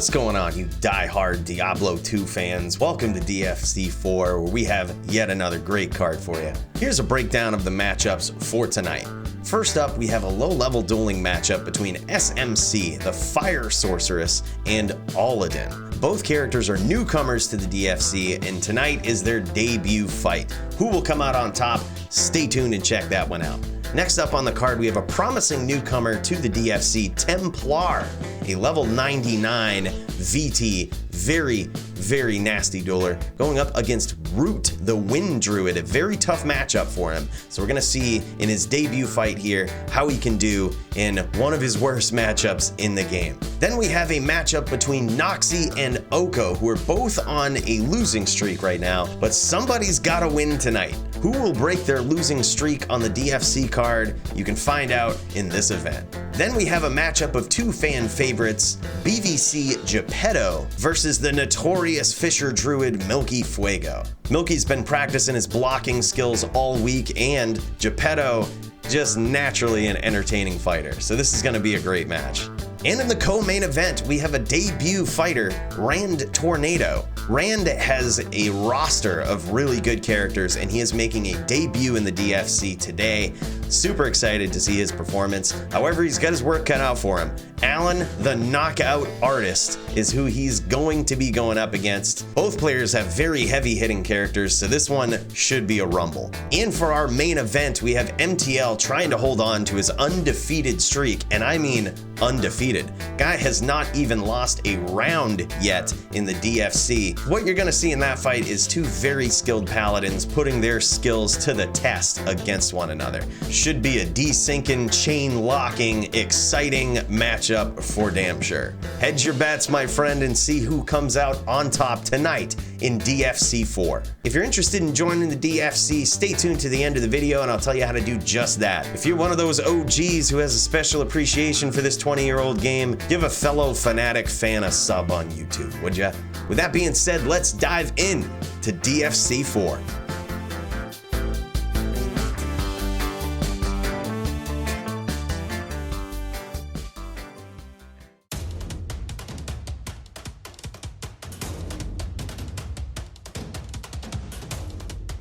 What's going on, you die-hard Diablo 2 fans? Welcome to DFC 4, where we have yet another great card for you. Here's a breakdown of the matchups for tonight. First up, we have a low-level dueling matchup between SMC, the Fire Sorceress, and Alladdin. Both characters are newcomers to the DFC, and tonight is their debut fight. Who will come out on top? Stay tuned and check that one out. Next up on the card, we have a promising newcomer to the DFC, Templar, a level 99 VT, very nasty dueler, going up against Root, the Wind Druid, a very tough matchup for him. So we're gonna see in his debut fight here how he can do in one of his worst matchups in the game. Then we have a matchup between NOXI and Oko, who are both on a losing streak right now, but somebody's gotta win tonight. Who will break their losing streak on the DFC card? You can find out in this event. Then we have a matchup of two fan favorites, BVC Gepetto versus the notorious Fisher Druid MilkyFuego. Milky's been practicing his blocking skills all week, and Gepetto just naturally an entertaining fighter. So this is gonna be a great match. And in the co-main event, we have a debut fighter, Rand Tornado. Rand has a roster of really good characters, and he is making a debut in the DFC today. Super excited to see his performance. However, he's got his work cut out for him. Alan, the Knockout Artist, is who he's going to be going up against. Both players have very heavy hitting characters, so this one should be a rumble. And for our main event, we have MTL trying to hold on to his undefeated streak, and I mean undefeated. Guy has not even lost a round yet in the DFC. What you're gonna see in that fight is two very skilled paladins putting their skills to the test against one another. Should be a desyncing, chain locking, exciting matchup for damn sure. Hedge your bets, my friend, and see who comes out on top tonight in DFC 4. If you're interested in joining the DFC, stay tuned to the end of the video and I'll tell you how to do just that. If you're one of those OGs who has a special appreciation for this 20-year-old game, give a fellow Fnatic fan a sub on YouTube, would ya? With that being said, let's dive in to DFC 4.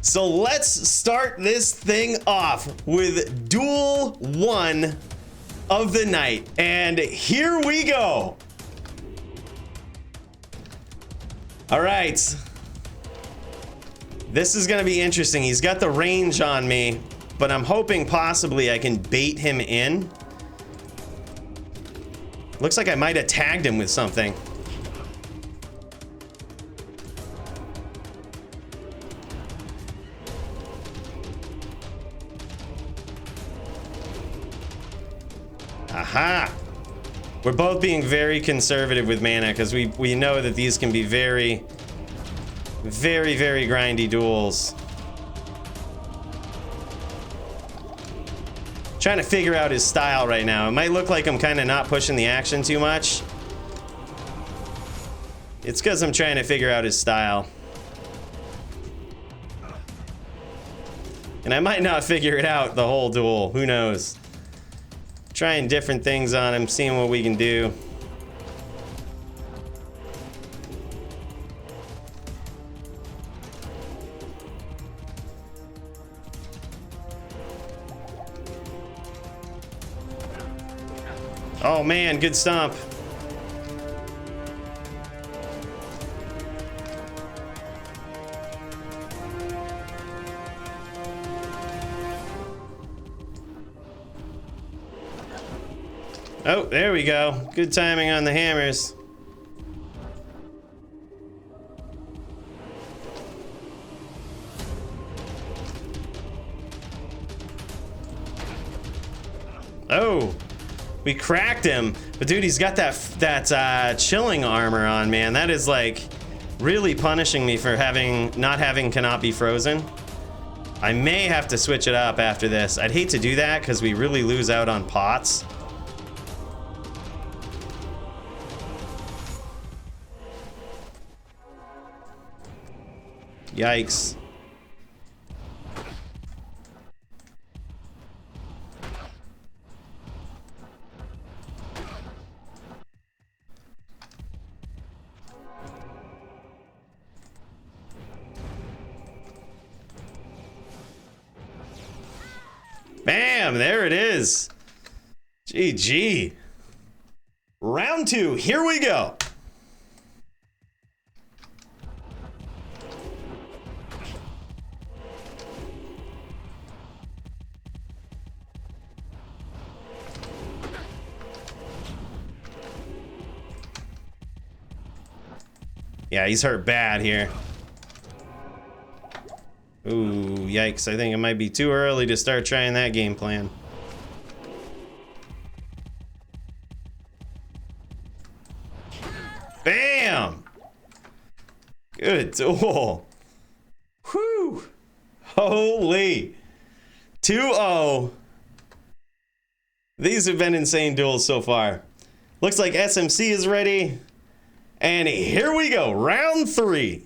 So let's start this thing off with Duel 1 of the night. And here we go. All right. This is going to be interesting. He's got the range on me, but I'm hoping possibly I can bait him in. Looks like I might have tagged him with something. Aha! We're both being very conservative with mana because we know that these can be very grindy duels. Trying to figure out his style right now. It might look like I'm kind of not pushing the action too much. It's because I'm trying to figure out his style. And I might not figure it out the whole duel. Who knows? Trying different things on him, seeing what we can do. Oh man, good stomp. Oh, there we go. Good timing on the hammers. Oh, we cracked him. But dude, he's got that chilling armor on, man. That is like really punishing me for not having cannot be frozen. I may have to switch it up after this. I'd hate to do that because we really lose out on pots. Yikes. Bam, there it is. GG. Round 2, here we go. Yeah, he's hurt bad here. Ooh, yikes. I think it might be too early to start trying that game plan. Bam! Good duel. Whew. Holy. 2-0. These have been insane duels so far. Looks like SMC is ready. And here we go, round 3.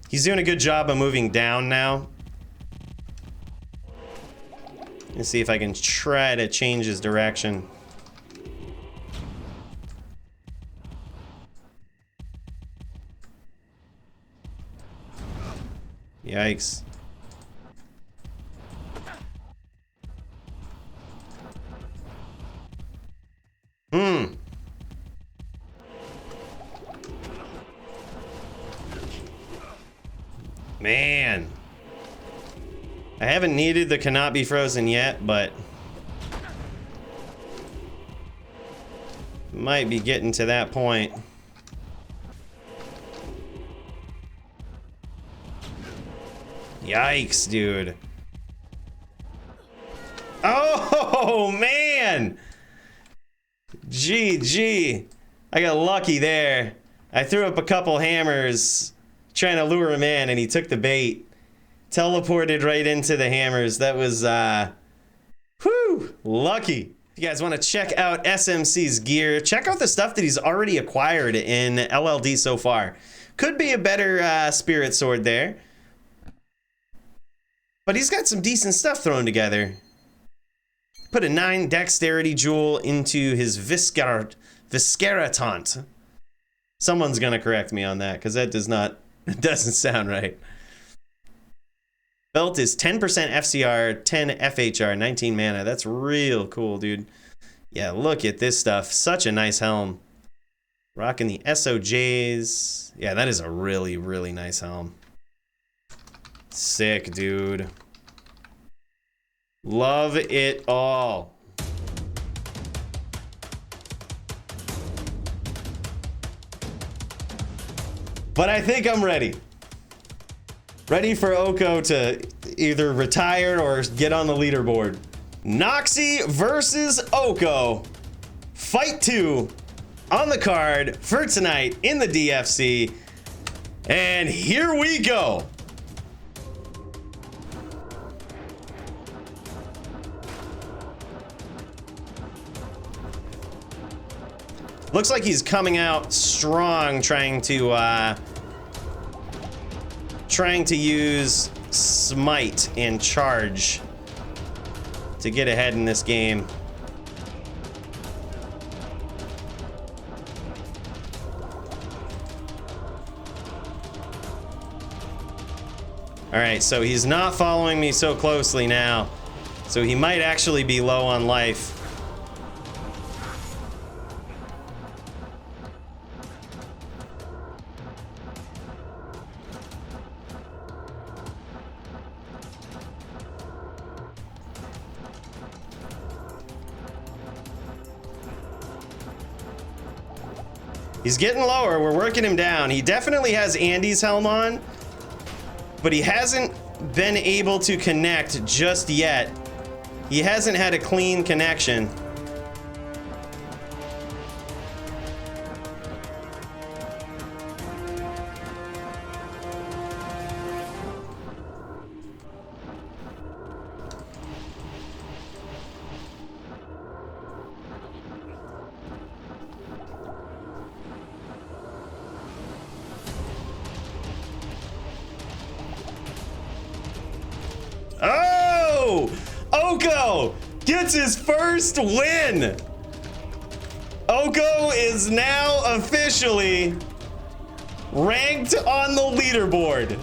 He's doing a good job of moving down now. Let's see if I can try to change his direction. Yikes. Man. I haven't needed the cannot be frozen yet, but might be getting to that point. Yikes, dude. Oh, man. GG. I got lucky there. I threw up a couple hammers trying to lure him in, and he took the bait. Teleported right into the hammers. That was, whew, lucky. If you guys want to check out SMC's gear, check out the stuff that he's already acquired in LLD so far. Could be a better spirit sword there. But he's got some decent stuff thrown together. Put a 9 dexterity jewel into his Visceratant. Someone's gonna correct me on that, because that doesn't sound right. Belt is 10% FCR, 10 FHR, 19 mana. That's real cool, dude. Yeah, look at this stuff. Such a nice helm. Rocking the SOJs. Yeah, that is a really, really nice helm. Sick, dude. Love it all. But I think I'm ready. Ready for Oko to either retire or get on the leaderboard. NOXI versus Oko. Fight 2 on the card for tonight in the DFC. And here we go. Looks like he's coming out strong, trying to use Smite and Charge to get ahead in this game. All right, so he's not following me so closely now, so he might actually be low on life. He's getting lower. We're working him down. He definitely has Andy's helm on, but he hasn't been able to connect just yet. He hasn't had a clean connection. Oh! Oko gets his first win! Oko is now officially ranked on the leaderboard.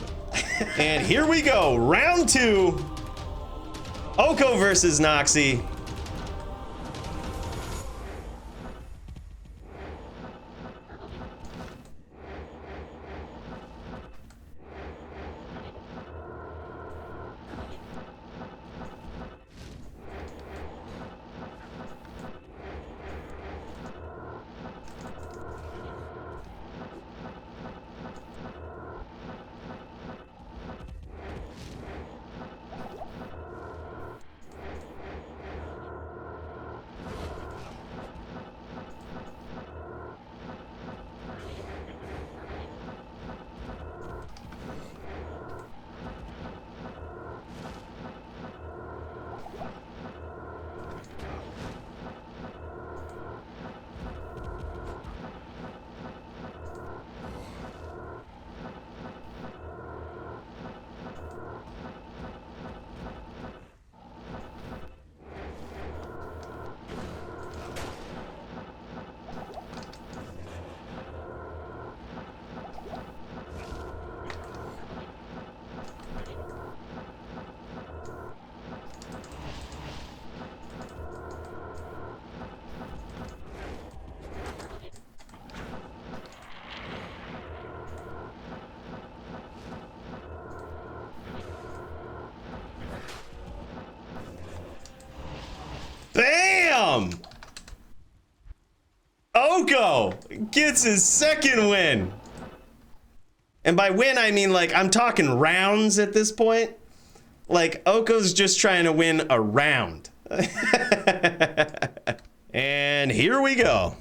And here we go, round 2. Oko versus NOXI. Bam! Oko gets his second win. And by win, I mean, like, I'm talking rounds at this point. Like, Oko's just trying to win a round. And here we go.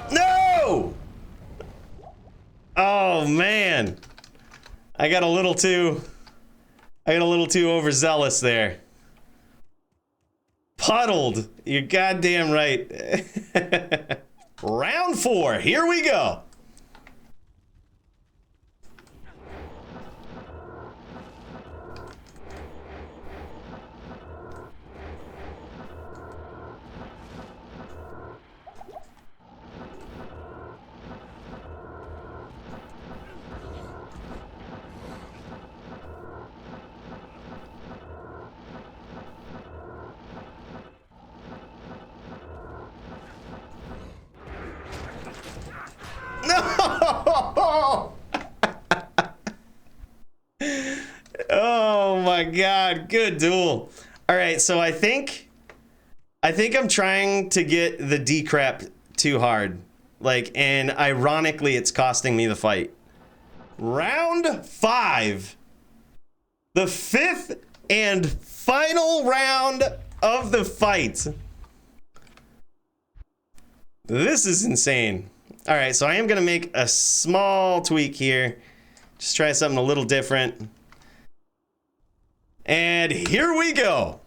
No! Oh man. I got a little too overzealous there. Puddled. You're goddamn right. Round 4. Here we go. No! Oh my god, good duel. All right, so I think I'm trying to get the D crap too hard. Like, and ironically, it's costing me the fight. Round 5. The 5th and final round of the fight. This is insane. All right, so I am gonna make a small tweak here. Just try something a little different. And here we go.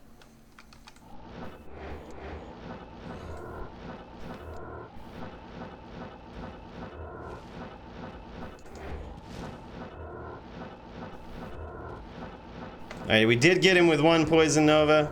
All right, we did get him with 1 Poison Nova.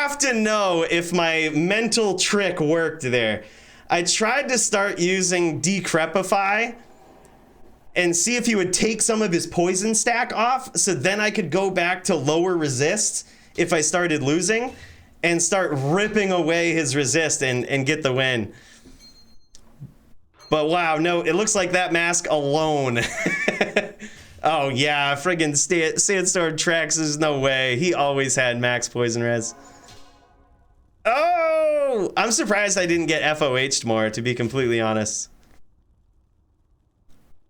have to know if my mental trick worked there. I tried to start using Decrepify and see if he would take some of his poison stack off, so then I could go back to lower resist if I started losing and start ripping away his resist and get the win. But wow, no, it looks like that mask alone. Oh yeah, friggin' Sandstorm Trax, there's no way. He always had max poison res. Oh, I'm surprised I didn't get FOH'd more, to be completely honest.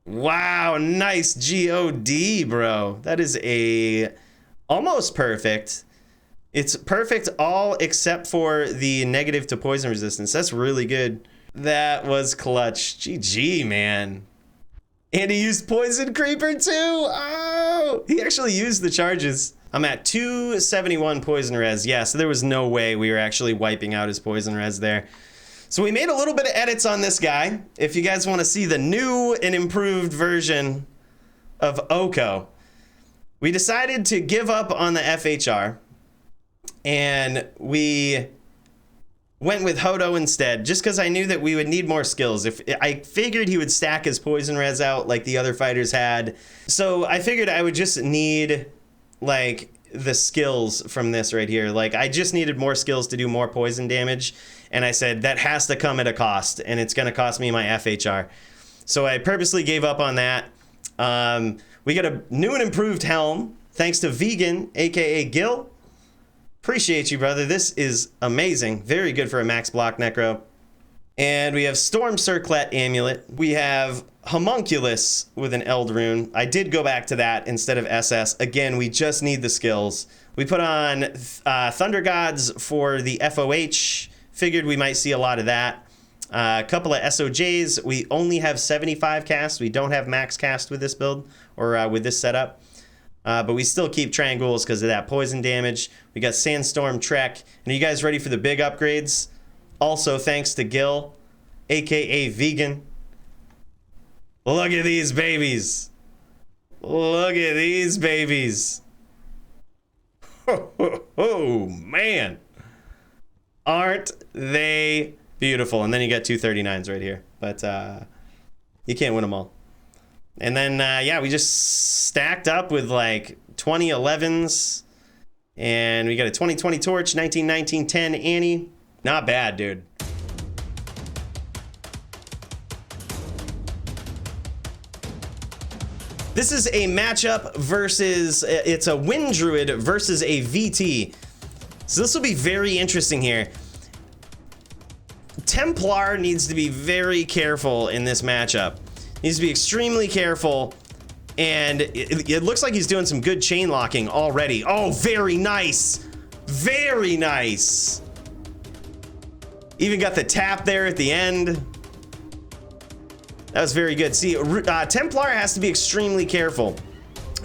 Wow, nice GOD, bro. That is a almost perfect. It's perfect all except for the negative to poison resistance. That's really good. That was clutch. GG, man. And he used Poison Creeper too. Oh, he actually used the charges. I'm at 271 poison res. Yeah, so there was no way we were actually wiping out his poison res there. So we made a little bit of edits on this guy. If you guys want to see the new and improved version of Oko, we decided to give up on the FHR and we went with Hodo instead, just because I knew that we would need more skills. If I figured he would stack his poison res out like the other fighters had. So I figured I would just need like the skills from this right here. Like I just needed more skills to do more poison damage. And I said, that has to come at a cost, and it's gonna cost me my FHR. So I purposely gave up on that. We got a new and improved helm, thanks to Vegan, AKA Gil. Appreciate you, brother. This is amazing. Very good for a max block Necro. And we have Storm Circlet Amulet. We have Homunculus with an Eld rune. I did go back to that instead of SS. Again, we just need the skills. We put on Thunder Gods for the FOH. Figured we might see a lot of that. A couple of SOJs. We only have 75 cast. We don't have max cast with this build or with this setup. But we still keep triangles because of that poison damage. We got Sandstorm Trek. And are you guys ready for the big upgrades? Also, thanks to Gil, aka Vegan. Look at these babies. Look at these babies. Oh, man. Aren't they beautiful? And then you got 239s right here. But you can't win them all. And then, yeah, we just stacked up with like 2011s. And we got a 2020 Torch, 1919 10 Annie. Not bad, dude. This is a matchup versus, it's a Wind Druid versus a VT. So this will be very interesting here. Templar needs to be very careful in this matchup. Needs to be extremely careful. And it looks like he's doing some good chain locking already. Oh, very nice. Very nice. Even got the tap there at the end. That was very good. See, Templar has to be extremely careful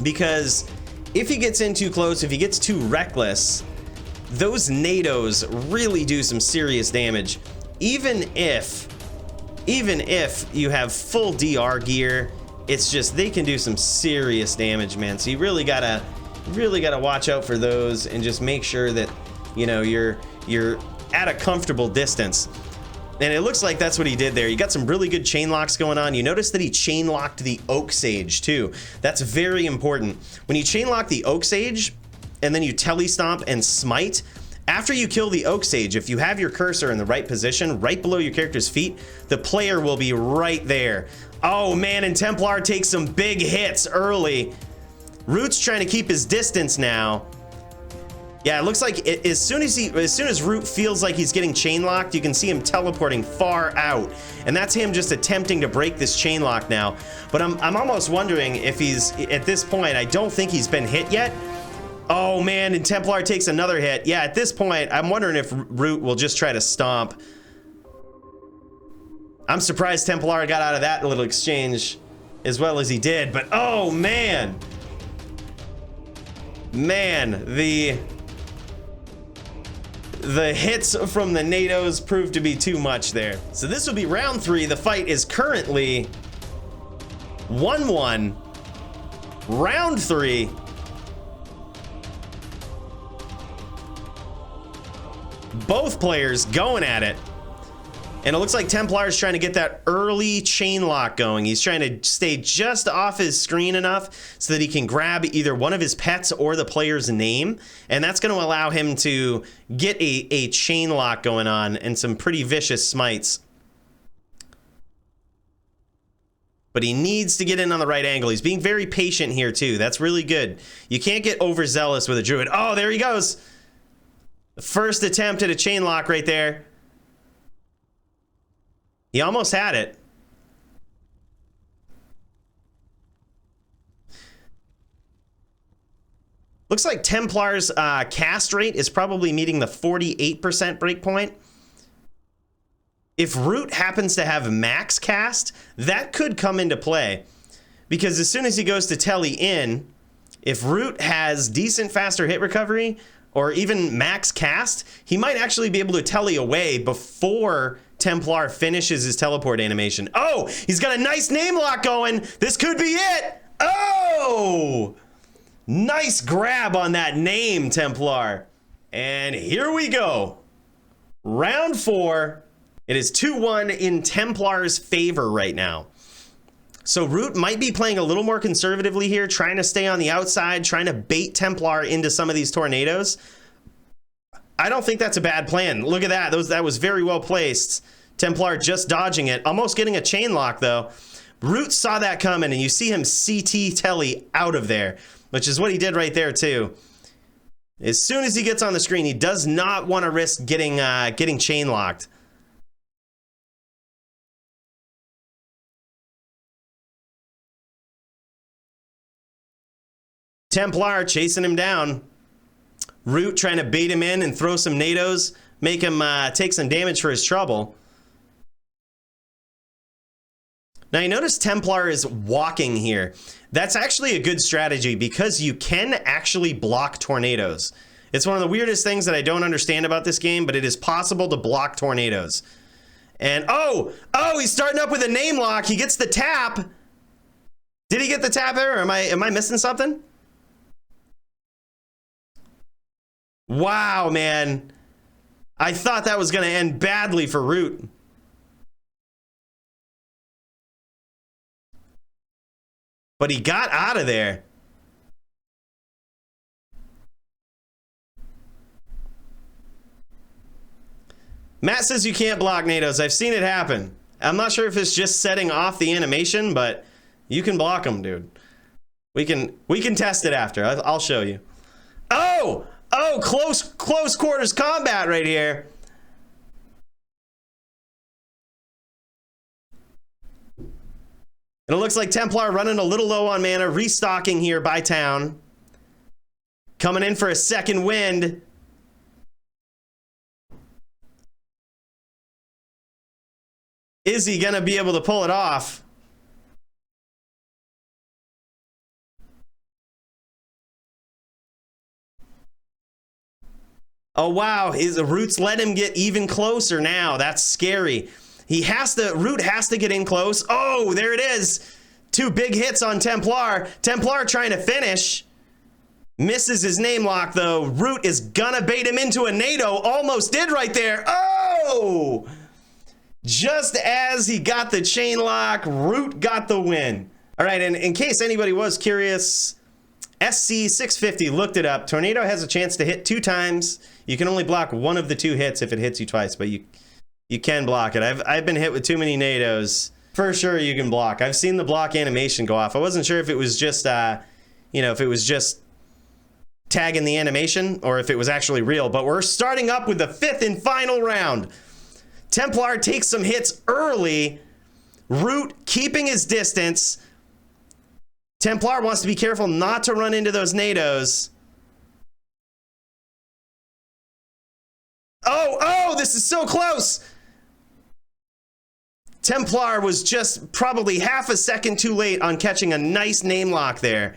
because if he gets in too close, if he gets too reckless, those NATOs really do some serious damage. Even if you have full DR gear, it's just they can do some serious damage, man. So you really gotta watch out for those and just make sure that you know you're at a comfortable distance. And it looks like that's what he did there. You got some really good chain locks going on. You notice that he chain locked the Oak Sage too. That's very important. When you chain lock the Oak Sage and then you telestomp and smite, after you kill the Oak Sage, if you have your cursor in the right position, right below your character's feet, the player will be right there. Oh man, and Templar takes some big hits early. Root's trying to keep his distance now. Yeah, it looks like as soon as Root feels like he's getting chain locked, you can see him teleporting far out. And that's him just attempting to break this chain lock now. But I'm almost wondering if he's, at this point, I don't think he's been hit yet. Oh man, and Templar takes another hit. Yeah, at this point, I'm wondering if Root will just try to stomp. I'm surprised Templar got out of that little exchange as well as he did, but oh man. Man, the hits from the NATOs proved to be too much there. So this will be round 3. The fight is currently 1-1. Round 3. both players going at it. And it looks like Templar is trying to get that early chain lock going. He's trying to stay just off his screen enough so that he can grab either one of his pets or the player's name. And that's going to allow him to get a chain lock going on and some pretty vicious smites. But he needs to get in on the right angle. He's being very patient here too. That's really good. You can't get overzealous with a druid. Oh, there he goes. The first attempt at a chain lock right there. He almost had it. Looks like Templar's cast rate is probably meeting the 48% breakpoint. If Root happens to have max cast, that could come into play. Because as soon as he goes to telly in, if Root has decent faster hit recovery, or even max cast, he might actually be able to telly away before Templar finishes his teleport animation. Oh, he's got a nice name lock going. This could be it. Oh, nice grab on that name, Templar. And here we go. Round 4. It is 2-1 in Templar's favor right now. So Root might be playing a little more conservatively here, trying to stay on the outside, trying to bait Templar into some of these tornadoes. I don't think that's a bad plan. Look at that. That was very well placed. Templar just dodging it, almost getting a chain lock though. Root saw that coming, and you see him CT telly out of there, which is what he did right there too. As soon as he gets on the screen, he does not want to risk getting chain locked. Templar chasing him down. Root trying to bait him in and throw some nados, make him take some damage for his trouble. Now you notice Templar is walking here. That's actually a good strategy because you can actually block tornadoes. It's one of the weirdest things that I don't understand about this game, but it is possible to block tornadoes. And oh, he's starting up with a name lock. He gets the tap. Did he get the tap there, or am I missing something? Wow, man. I thought that was going to end badly for Root. But he got out of there. Matt says you can't block nados. I've seen it happen. I'm not sure if it's just setting off the animation, but you can block them, dude. We can test it after. I'll show you. Oh, close quarters combat right here. And it looks like Templar running a little low on mana, restocking here by town. Coming in for a second wind. Is he gonna be able to pull it off? Oh wow, his roots let him get even closer now. That's scary. Root has to get in close. Oh, there it is. 2 big hits on Templar. Templar trying to finish. Misses his name lock though. Root is gonna bait him into a NATO. Almost did right there. Oh! Just as he got the chain lock, Root got the win. All right, and in case anybody was curious, SC650 looked it up. Tornado has a chance to hit 2 times. You can only block one of the 2 hits if it hits you twice, but you can block it. I've been hit with too many nados. For sure you can block. I've seen the block animation go off. I wasn't sure if it was just, if it was just tagging the animation or if it was actually real, but we're starting up with the 5th and final round. Templar takes some hits early. Root keeping his distance. Templar wants to be careful not to run into those nados. Oh, this is so close. Templar was just probably half a second too late on catching a nice name lock there.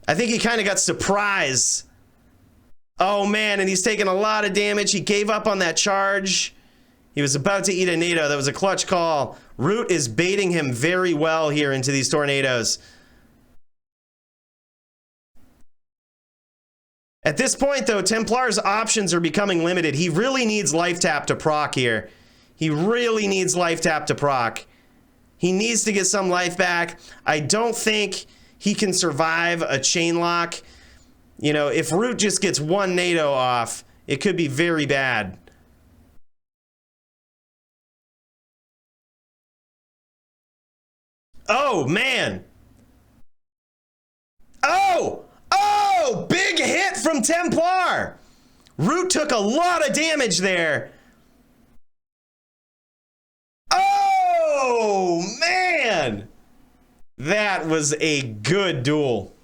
I think he kind of got surprised. Oh man, and he's taking a lot of damage. He gave up on that charge. He was about to eat a NATO. That was a clutch call. Root is baiting him very well here into these tornadoes. At this point, though, Templar's options are becoming limited. He really needs life tap to proc here. He really needs life tap to proc. He needs to get some life back. I don't think he can survive a chain lock. You know, if Root just gets one NATO off, it could be very bad. Oh, man. Oh! Oh! Big hit from Templar! Root took a lot of damage there. Oh, man! That was a good duel.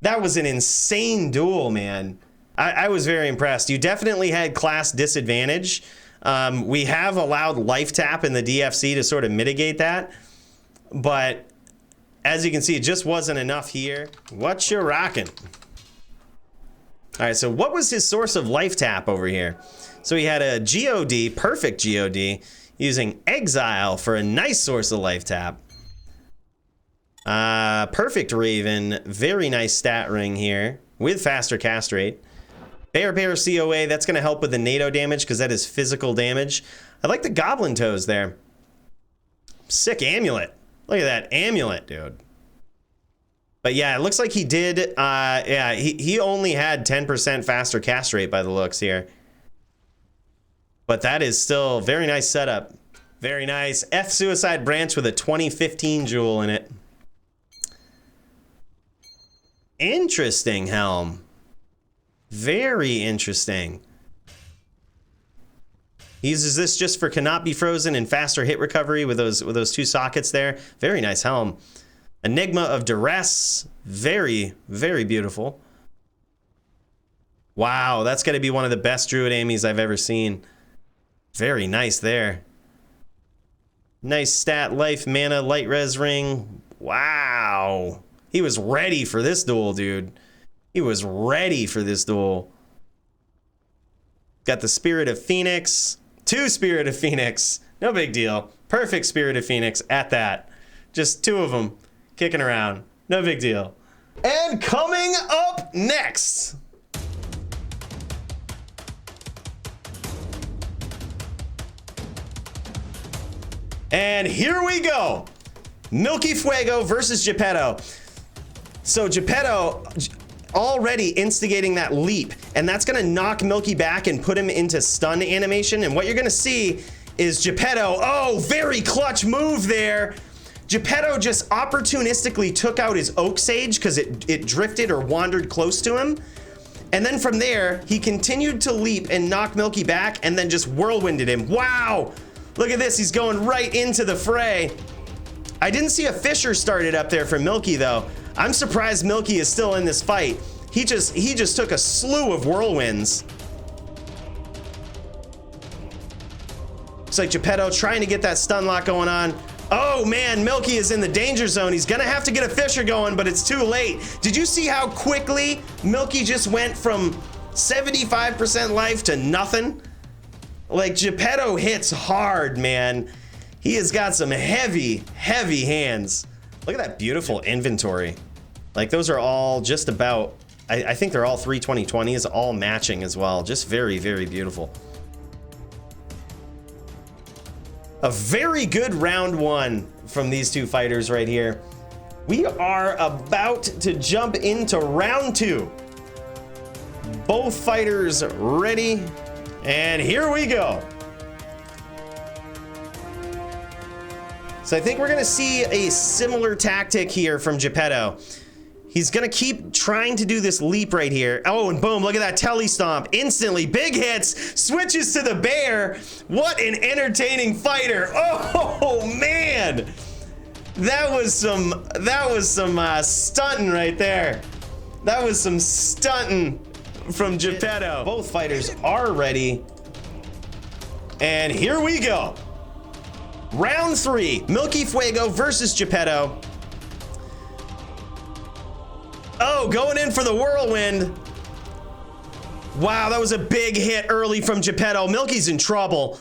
That was an insane duel, man. I was very impressed. You definitely had class disadvantage. We have allowed life tap in the DFC to sort of mitigate that. But as you can see, it just wasn't enough here. What you rocking? All right, so what was his source of life tap over here? So he had a GOD, perfect GOD, using Exile for a nice source of life tap. Perfect Raven, very nice stat ring here with faster cast rate. Bear COA, that's going to help with the NATO damage because that is physical damage. I like the Goblin Toes there. Sick amulet. Look at that amulet, dude. But yeah, it looks like he did, yeah, he only had 10% faster cast rate by the looks here. But that is still very nice setup. Very nice. F Suicide Branch with a 2015 jewel in it. Interesting helm. Very interesting. He uses this just for cannot be frozen and faster hit recovery with those two sockets there. Very nice helm. Enigma of Duress. Very, very beautiful. Wow, that's got to be one of the best Druid Amies I've ever seen. Very nice there. Nice stat, life, mana, light res ring. Wow. He was ready for this duel, dude. He was ready for this duel. Got the Spirit of Phoenix. 2 Spirit of Phoenix. No big deal. Perfect Spirit of Phoenix at that. Just 2 of them kicking around. No big deal. And coming up next. And here we go. MilkyFuego versus Gepetto. So Gepetto already instigating that leap, and that's gonna knock Milky back and put him into stun animation. And what you're gonna see is Gepetto, oh, very clutch move there. Gepetto just opportunistically took out his Oak Sage because it drifted or wandered close to him. And then from there, he continued to leap and knock Milky back and then just whirlwinded him. Wow, look at this, he's going right into the fray. I didn't see a Fisher started up there for Milky though. I'm surprised Milky is still in this fight. He just took a slew of whirlwinds. Looks like Gepetto trying to get that stun lock going on. Oh man, Milky is in the danger zone. He's gonna have to get a Fisher going, but it's too late. Did you see how quickly Milky just went from 75% life to nothing? Like, Gepetto hits hard, man. He has got some heavy, heavy hands. Look at that beautiful inventory. Like, those are all just about, I think they're all 32020s, all matching as well. Just very, very beautiful. A very good round one from these two fighters right here. We are about to jump into round 2. Both fighters ready, and here we go. So I think we're gonna see a similar tactic here from Gepetto. He's gonna keep trying to do this leap right here. Oh, and boom, look at that telly stomp. Instantly, big hits, switches to the bear. What an entertaining fighter. Oh man. That was some stunting right there. That was some stunting from Gepetto. Both fighters are ready. And here we go. Round 3, MilkyFuego versus Gepetto. Oh, going in for the whirlwind. Wow, that was a big hit early from Gepetto. Milky's in trouble.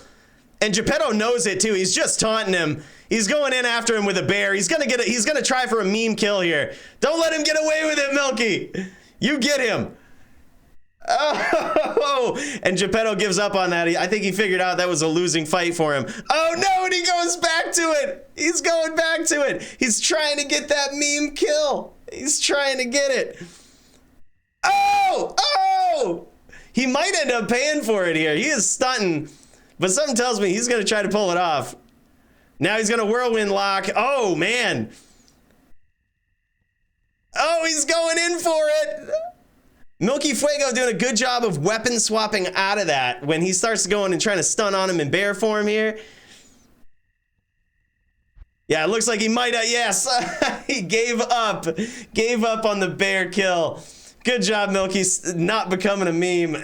And Gepetto knows it too. He's just taunting him. He's going in after him with a bear. He's gonna try for a meme kill here. Don't let him get away with it, Milky. You get him. Oh, and Gepetto gives up on that. I think he figured out that was a losing fight for him. Oh no, and he goes back to it. He's going back to it. He's trying to get that meme kill. He's trying to get it. Oh, oh! He might end up paying for it here. He is stunting, but something tells me he's going to try to pull it off. Now he's going to whirlwind lock. Oh, man. Oh, he's going in for it. MilkyFuego doing a good job of weapon swapping out of that when he starts going and trying to stun on him in bear form here. Yeah, it looks like he might have, yes. He gave up on the bear kill. Good job, Milky, not becoming a meme.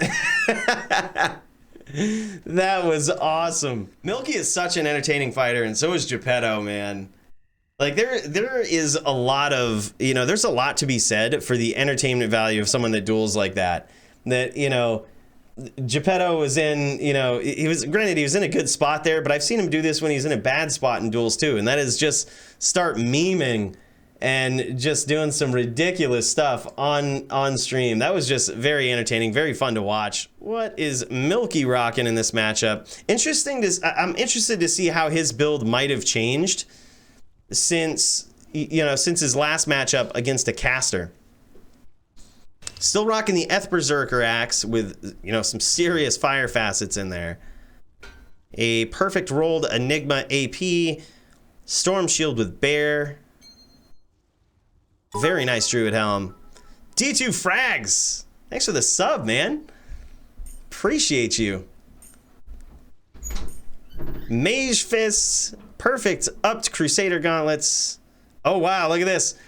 That was awesome. Milky is such an entertaining fighter, and so is Gepetto, man. Like, there is a lot of, you know, there's a lot to be said for the entertainment value of someone that duels like that. That, you know, Gepetto was in, you know, he was in a good spot there, but I've seen him do this when he's in a bad spot in duels too, and that is just start memeing and just doing some ridiculous stuff on stream. That was just very entertaining, very fun to watch. What is Milky rocking in this matchup? I'm interested to see how his build might have changed since his last matchup against a caster. Still rocking the Eth Berserker axe with, you know, some serious fire facets in there. A perfect rolled Enigma AP, Storm Shield with Bear. Very nice Druid Helm. D2 Frags. Thanks for the sub, man. Appreciate you. Mage Fists. Perfect upped Crusader Gauntlets. Oh, wow. Look at this.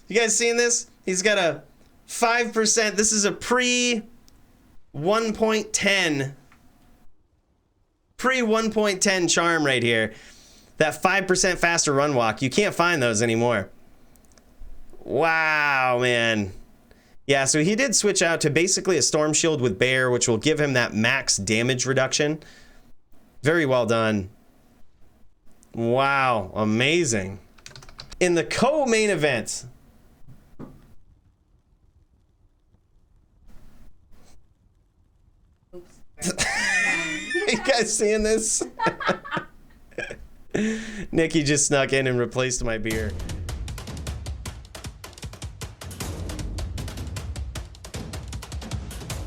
You guys seeing this? He's got a 5%. This is a pre-1.10. Pre-1.10 charm right here. That 5% faster run walk. You can't find those anymore. Wow, man. Yeah, so he did switch out to basically a Storm Shield with Bear, which will give him that max damage reduction. Very well done. Wow, amazing. In the co-main event, you guys seeing this? Nikki just snuck in and replaced my beer.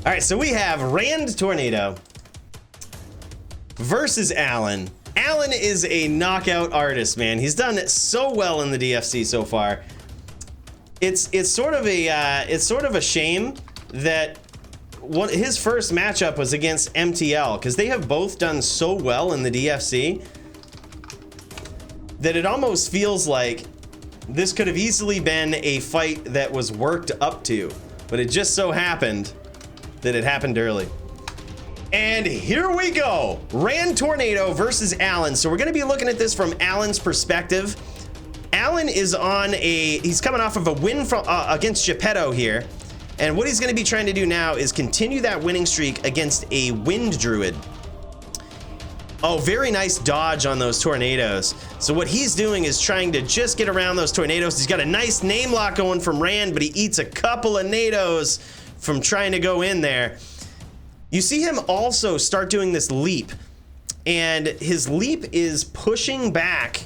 All right, so we have Rand Tornado versus Alladdin. Alladdin is a knockout artist, man. He's done it so well in the DFC so far. It's sort of a shame that his first matchup was against MTL, because they have both done so well in the DFC that it almost feels like this could have easily been a fight that was worked up to, but it just so happened that it happened early. And here we go. Rand Tornado versus Alladdin. So we're going to be looking at this from Alladdin's perspective. Alladdin is he's coming off of a win from against Gepetto here. And what he's going to be trying to do now is continue that winning streak against a Wind Druid. Oh, very nice dodge on those tornadoes. So what he's doing is trying to just get around those tornadoes. He's got a nice name lock going from Rand, but he eats a couple of nados from trying to go in there. You see him also start doing this leap, and his leap is pushing back.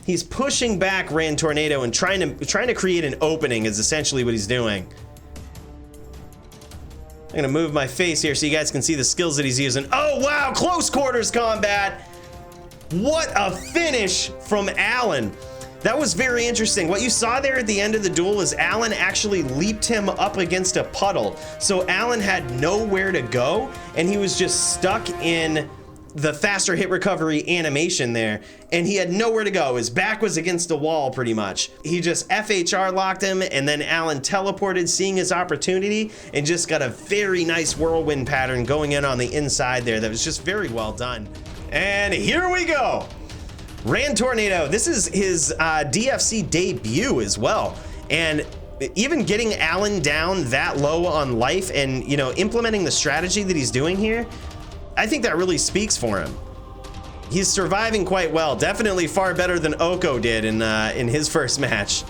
He's pushing back Rand Tornado and trying to create an opening is essentially what he's doing. I'm gonna move my face here so you guys can see the skills that he's using. Oh wow, close quarters combat. What a finish from Alladdin. That was very interesting. What you saw there at the end of the duel is Alladdin actually leaped him up against a puddle. So Alladdin had nowhere to go, and he was just stuck in the faster hit recovery animation there, and he had nowhere to go. His back was against the wall pretty much. He just FHR locked him, and then Alladdin teleported, seeing his opportunity, and just got a very nice whirlwind pattern going in on the inside there that was just very well done. And here we go. Rand Tornado, this is his DFC debut as well. And even getting Alladdin down that low on life and, you know, implementing the strategy that he's doing here, I think that really speaks for him. He's surviving quite well. Definitely far better than Oko did in his first match.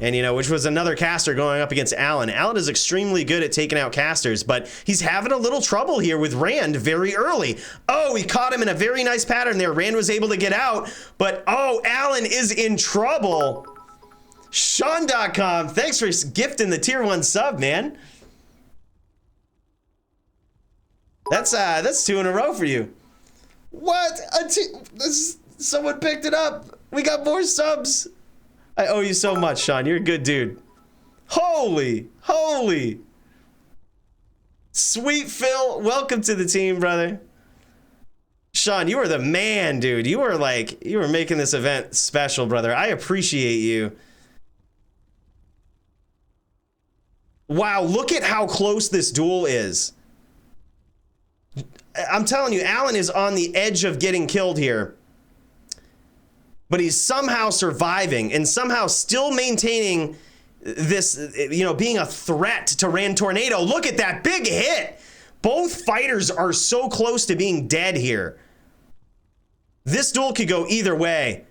And, you know, which was another caster going up against Allen. Allen is extremely good at taking out casters, but he's having a little trouble here with Rand very early. Oh, he caught him in a very nice pattern there. Rand was able to get out, but oh, Allen is in trouble. Sean.com, thanks for gifting the tier 1 sub, man. That's 2 in a row for you. What? Someone picked it up. We got more subs. I owe you so much, Sean. You're a good dude. Holy. Sweet Phil, welcome to the team, brother. Sean, you are the man, dude. You were making this event special, brother. I appreciate you. Wow, look at how close this duel is. I'm telling you, Allen is on the edge of getting killed here. But he's somehow surviving and somehow still maintaining this, you know, being a threat to Rand Tornado. Look at that big hit. Both fighters are so close to being dead here. This duel could go either way.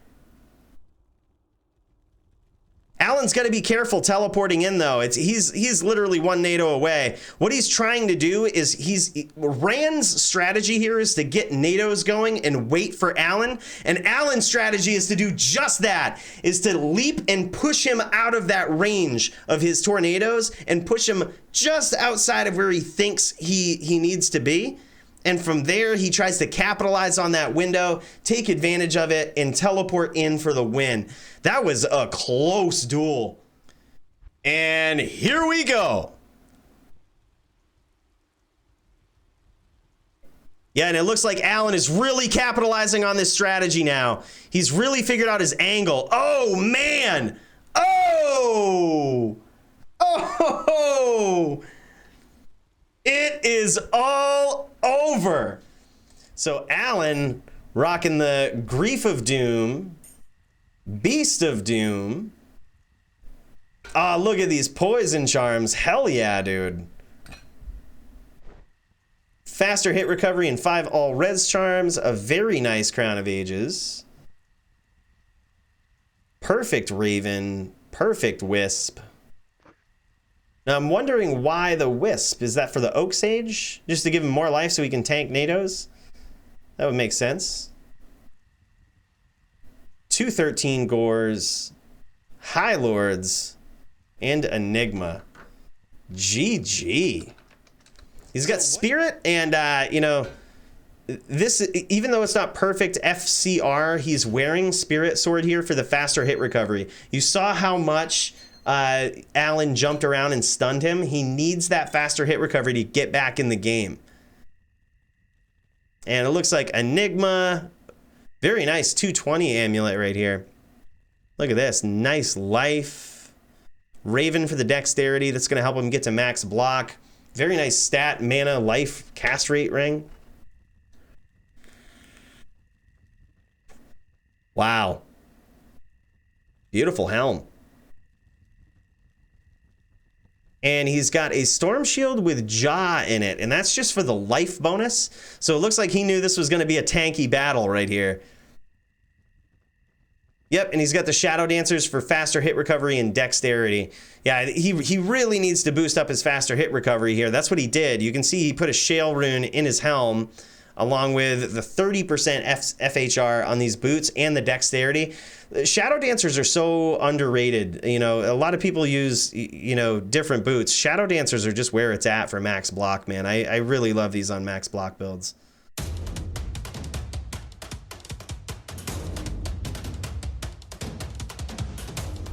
Allen's got to be careful teleporting in, though. He's literally 1 NATO away. What he's trying to do is Rand's strategy here is to get NATOs going and wait for Allen. And Allen's strategy is to do just that, is to leap and push him out of that range of his tornadoes and push him just outside of where he thinks he needs to be. And from there, he tries to capitalize on that window, take advantage of it, and teleport in for the win. That was a close duel. And here we go. Yeah, and it looks like Allen is really capitalizing on this strategy now. He's really figured out his angle. Oh, man. Oh. Oh. It is all over. So Allen rocking the Grief of Doom, Beast of Doom. Ah, look at these poison charms. Hell yeah, dude. Faster hit recovery and 5 all res charms. A very nice Crown of Ages. Perfect Raven. Perfect Wisp. Now I'm wondering why the Wisp. Is that for the Oak Sage? Just to give him more life so he can tank NATOs? That would make sense. 213 Gores, High Lords, and Enigma. GG. He's got Spirit and, you know, this, even though it's not perfect FCR, he's wearing Spirit Sword here for the faster hit recovery. You saw how much Allen jumped around and stunned him. He needs that faster hit recovery to get back in the game. And it looks like Enigma. Very nice 220 amulet right here. Look at this. Nice life. Raven for the dexterity. That's going to help him get to max block. Very nice stat, mana, life, cast rate ring. Wow. Beautiful helm. And he's got a Storm Shield with Jaw in it, and that's just for the life bonus. So it looks like he knew this was going to be a tanky battle right here. Yep, and he's got the Shadow Dancers for faster hit recovery and dexterity. Yeah, he really needs to boost up his faster hit recovery here. That's what he did. You can see he put a Shale Rune in his helm, along with the 30% FHR on these boots and the dexterity. Shadow Dancers are so underrated. You know, a lot of people use, you know, different boots. Shadow Dancers are just where it's at for max block, man. I really love these on max block builds.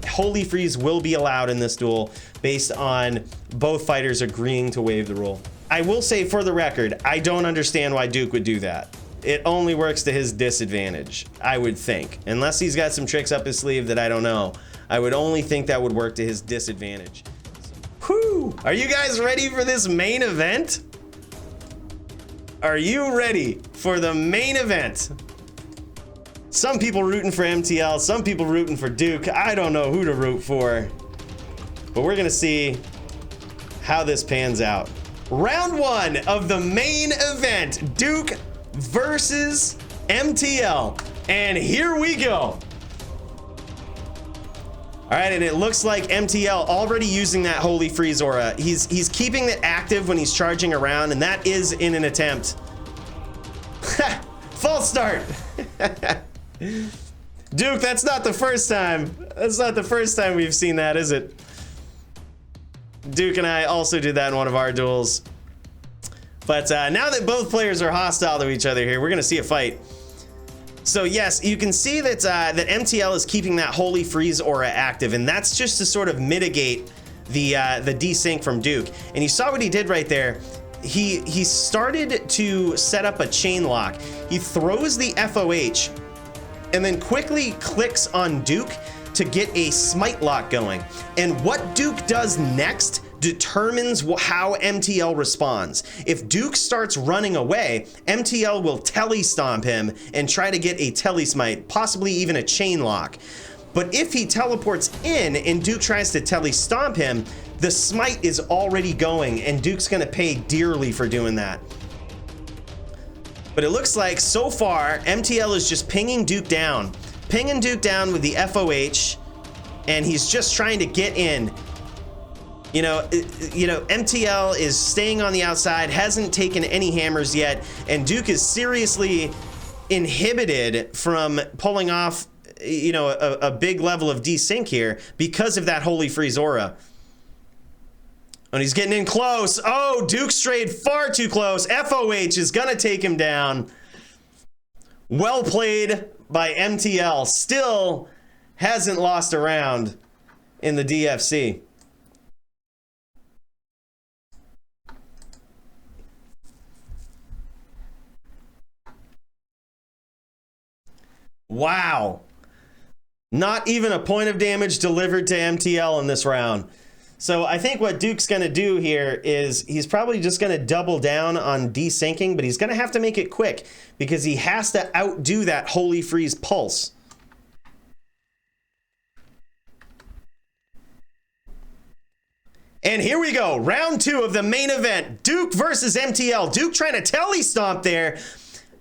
Holy Freeze will be allowed in this duel based on both fighters agreeing to waive the rule. I will say for the record, I don't understand why Duke would do that. It only works to his disadvantage, I would think. Unless he's got some tricks up his sleeve that I don't know. I would only think that would work to his disadvantage. Whew! Are you guys ready for this main event? Are you ready for the main event? Some people rooting for MTL, some people rooting for Duke. I don't know who to root for. But we're gonna see how this pans out. Round 1 of the main event, Duke versus MTL. And here we go. All right, and it looks like MTL already using that Holy Freeze aura. He's keeping it active when he's charging around, and that is in an attempt. False start. Duke, that's not the first time. That's not the first time we've seen that, is it? Duke and I also did that in one of our duels. But now that both players are hostile to each other here, we're gonna see a fight. So yes, you can see that that MTL is keeping that Holy Freeze aura active, and that's just to sort of mitigate the desync from Duke. And you saw what he did right there. He started to set up a chain lock. He throws the FOH and then quickly clicks on Duke to get a smite lock going. And what Duke does next determines how MTL responds. If Duke starts running away, MTL will telly stomp him and try to get a telly smite, possibly even a chain lock. But if he teleports in and Duke tries to telly stomp him, the smite is already going and Duke's gonna pay dearly for doing that. But it looks like so far MTL is just pinging Duke down with the FOH, and he's just trying to get in. You know, MTL is staying on the outside, hasn't taken any hammers yet, and Duke is seriously inhibited from pulling off, you know, a big level of desync here because of that Holy Freeze aura. And he's getting in close. Oh, Duke strayed far too close. FOH is gonna take him down. Well played by MTL. Still hasn't lost a round in the DFC. Wow. Not even a point of damage delivered to MTL in this round. So I think what Duke's gonna do here is he's probably just gonna double down on desyncing, but he's gonna have to make it quick because he has to outdo that Holy Freeze pulse. And here we go, round 2 of the main event, Duke versus MTL. Duke trying to telly stomp there.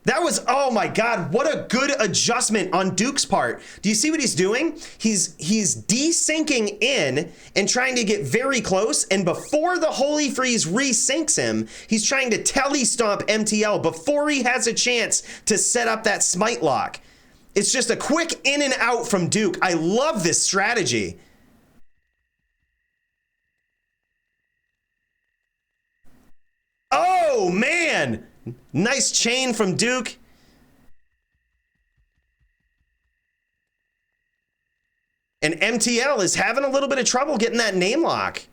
That was, oh my God, what a good adjustment on Duke's part. Do you see what he's doing? He's desyncing in and trying to get very close, and before the Holy Freeze resyncs him, he's trying to telly stomp MTL before he has a chance to set up that smite lock. It's just a quick in and out from Duke. I love this strategy. Oh man! Nice chain from Duke. And MTL is having a little bit of trouble getting that name lock.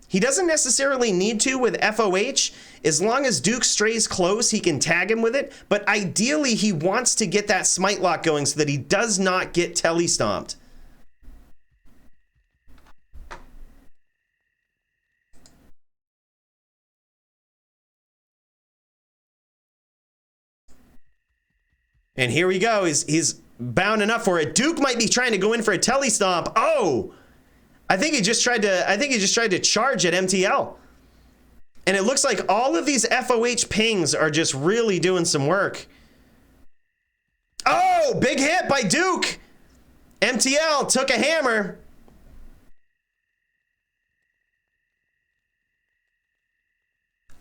He doesn't necessarily need to with FOH. As long as Duke strays close, he can tag him with it. But ideally, he wants to get that smite lock going so that he does not get telly stomped. And here we go. He's bounding up for it. Duke might be trying to go in for a telly stomp. Oh, I think he just tried to charge at MTL. And it looks like all of these FOH pings are just really doing some work. Oh, big hit by Duke. MTL took a hammer.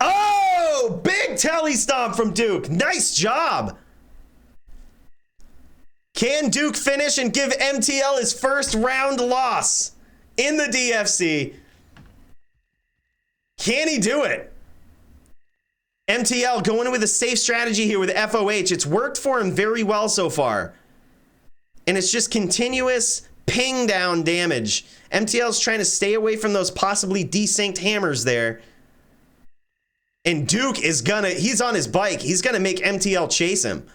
Oh, big telly stomp from Duke. Nice job. Can Duke finish and give MTL his first round loss in the DFC? Can he do it? MTL going with a safe strategy here with FOH. It's worked for him very well so far. And it's just continuous ping down damage. MTL's trying to stay away from those possibly desynced hammers there. And Duke is he's on his bike. He's gonna make MTL chase him.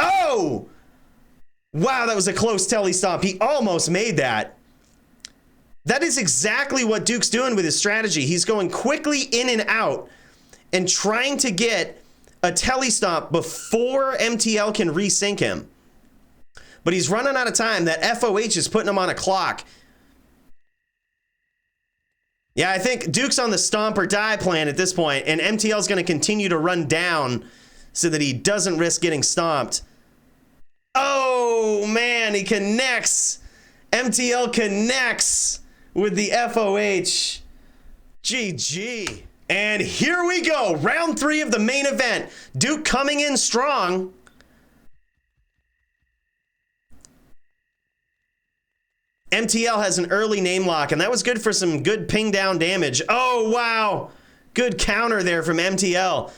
Oh! Wow, that was a close telly stomp. He almost made that. That is exactly what Duke's doing with his strategy. He's going quickly in and out and trying to get a telly stomp before MTL can resync him. But he's running out of time. That FOH is putting him on a clock. Yeah, I think Duke's on the stomp or die plan at this point, and MTL's going to continue to run down so that he doesn't risk getting stomped. Oh man, he connects MTL connects with the FOH. GG. And here we go. Round 3 of the main event. Duke coming in strong. MTL has an early name lock, and that was good for some good ping down damage. Oh, wow. Good counter there from MTL.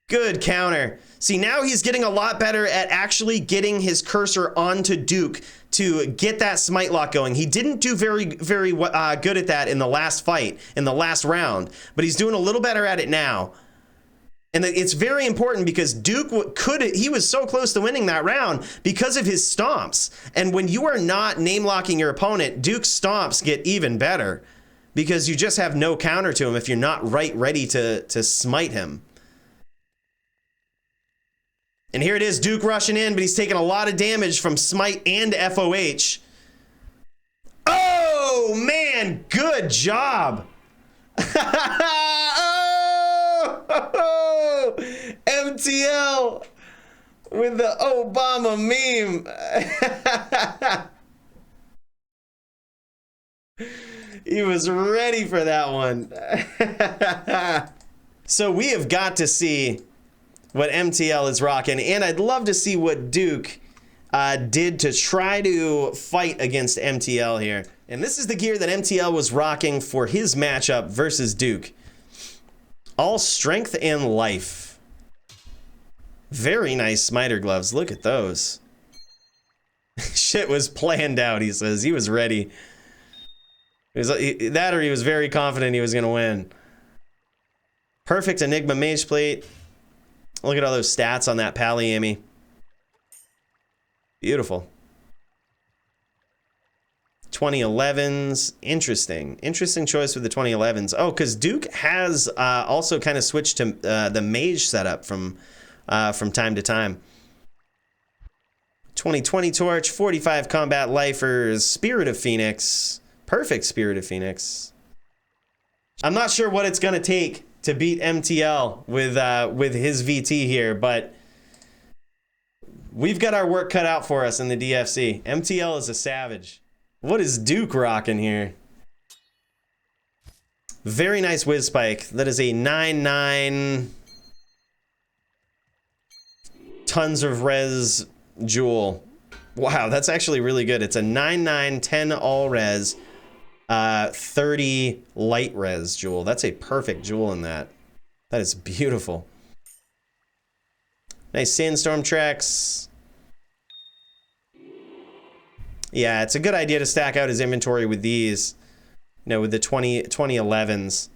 Good counter. See, now he's getting a lot better at actually getting his cursor onto Duke to get that smite lock going. He didn't do very good at that in the last fight, in the last round, but he's doing a little better at it now. And it's very important because Duke he was so close to winning that round because of his stomps. And when you are not name locking your opponent, Duke's stomps get even better because you just have no counter to him if you're not ready to smite him. And here it is, Duke rushing in, but he's taking a lot of damage from smite and FOH. Oh, man, good job. Oh, MTL with the Obama meme. He was ready for that one. So we have got to see what MTL is rocking, and I'd love to see what Duke did to try to fight against MTL here. And this is the gear that MTL was rocking for his matchup versus Duke. All strength and life. Very nice smiter gloves. Look at those. Shit was planned out, he says. He was ready. That or he was very confident he was going to win. Perfect Enigma Mage Plate. Look at all those stats on that Pally-Amy. Beautiful. 2011s. Interesting. Interesting choice with the 2011s. Oh, because Duke has also kind of switched to the Mage setup from time to time. 2020 Torch, 45 Combat Lifers, Spirit of Phoenix. Perfect Spirit of Phoenix. I'm not sure what it's going to take to beat MTL with his VT here, but we've got our work cut out for us in the DFC. MTL is a savage. What is Duke rocking here? Very nice Whiz Spike. That is a 9/9 tons of res jewel. Wow, that's actually really good. It's a 9/9 10 all res 30 light res jewel. That's a perfect jewel in that. That is beautiful. Nice sandstorm tracks. Yeah, it's a good idea to stack out his inventory with these, you know, with the 2011s.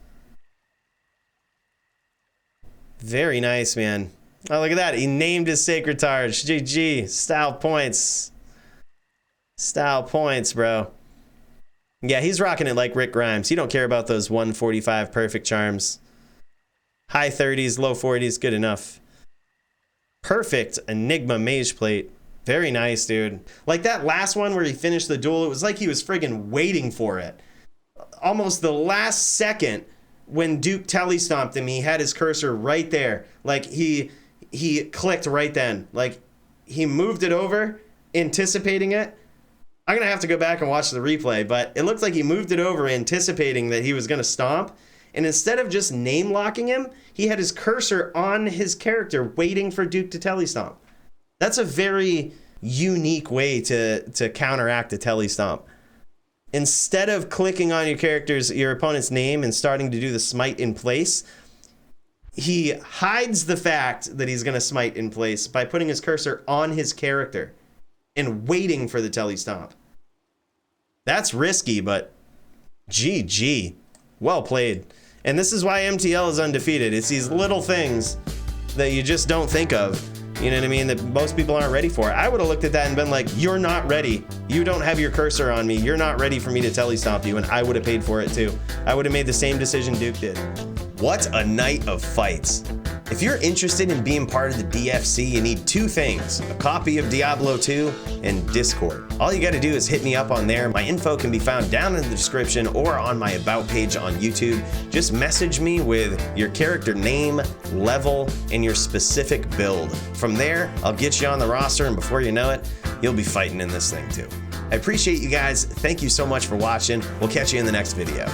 Very nice, man. Oh, look at that. He named his Sacred Targe. GG. Style points. Style points, bro. Yeah, he's rocking it like Rick Grimes. He don't care about those 145 perfect charms. High 30s, low 40s, good enough. Perfect Enigma Mage Plate. Very nice, dude. Like that last one where he finished the duel, it was like he was friggin' waiting for it. Almost the last second when Duke telestomped him, he had his cursor right there. Like he clicked right then. Like he moved it over, anticipating it. I'm gonna have to go back and watch the replay, but it looked like he moved it over anticipating that he was gonna stomp. And instead of just name locking him, he had his cursor on his character waiting for Duke to telestomp. That's a very unique way to counteract a telestomp. Instead of clicking on your opponent's name and starting to do the smite in place, he hides the fact that he's going to smite in place by putting his cursor on his character and waiting for the telestomp. That's risky, but GG. Well played. And this is why MTL is undefeated. It's these little things that you just don't think of. You know what I mean? That most people aren't ready for. I would have looked at that and been like, you're not ready. You don't have your cursor on me. You're not ready for me to telestomp you, and I would have paid for it too. I would have made the same decision Duke did. What a night of fights. If you're interested in being part of the DFC, you need two things: a copy of Diablo 2 and Discord. All you gotta do is hit me up on there. My info can be found down in the description or on my About page on YouTube. Just message me with your character name, level, and your specific build. From there, I'll get you on the roster, and before you know it, you'll be fighting in this thing too. I appreciate you guys. Thank you so much for watching. We'll catch you in the next video.